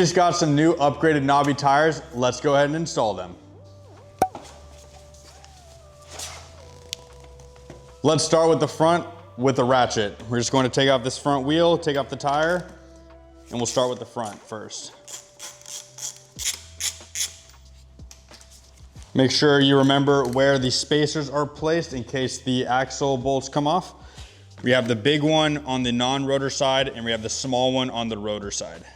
just got some new upgraded knobby tires. Let's go ahead and install them. Let's start with the front with the ratchet. We're just going to take off this front wheel, take off the tire, and we'll start with the front first. Make sure you remember where the spacers are placed in case the axle bolts come off. We have the big one on the non-rotor side and we have the small one on the rotor side.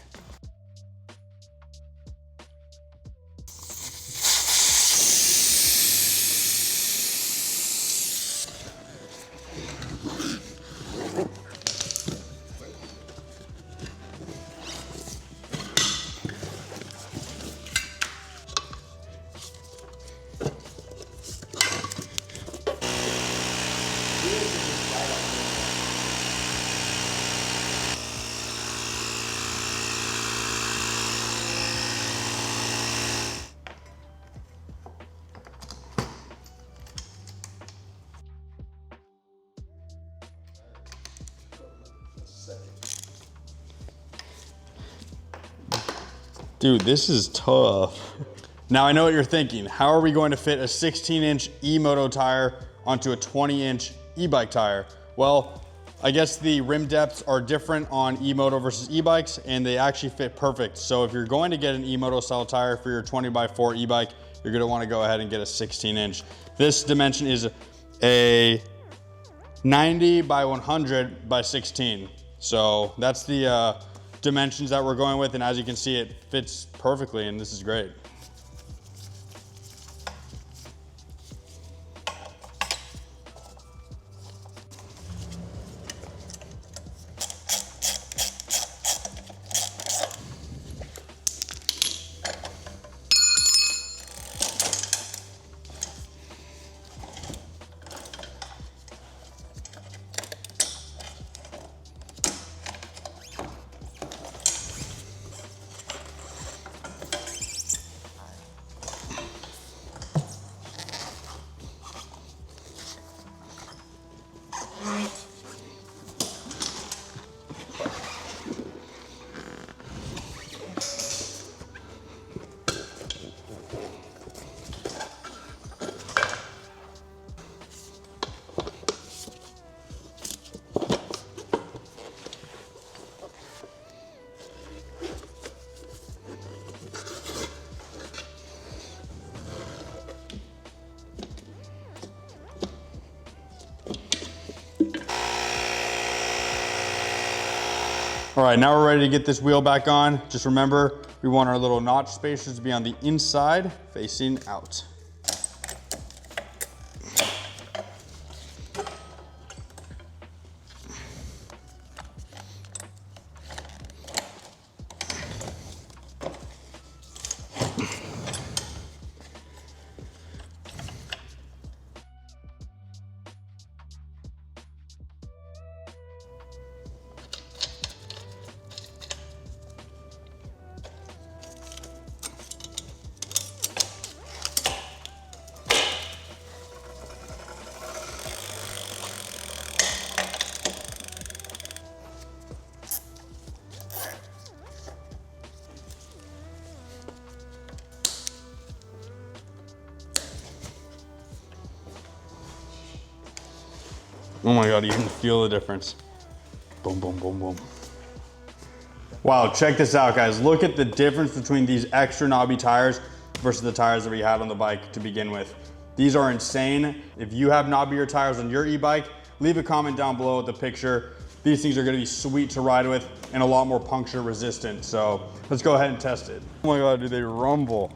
Dude, this is tough. Now I know what you're thinking. How are we going to fit a 16-inch e-moto tire onto a 20-inch e-bike tire? Well, I guess the rim depths are different on e-moto versus e-bikes, and they actually fit perfect. So if you're going to get an e-moto style tire for your 20x4 e-bike, you're gonna wanna go ahead and get a 16-inch. This dimension is a 90 by 100 by 16. So that's the dimensions that we're going with, and as you can see, it fits perfectly, and this is great. All right, now we're ready to get this wheel back on. Just remember, we want our little notch spacers to be on the inside, facing out. Oh my God, you can feel the difference. Boom, boom, boom, boom. Wow, check this out, guys. Look at the difference between these extra knobby tires versus the tires that we had on the bike to begin with. These are insane. If you have knobbier tires on your e-bike, leave a comment down below with the picture. These things are gonna be sweet to ride with and a lot more puncture resistant. So let's go ahead and test it. Oh my God, dude, they rumble.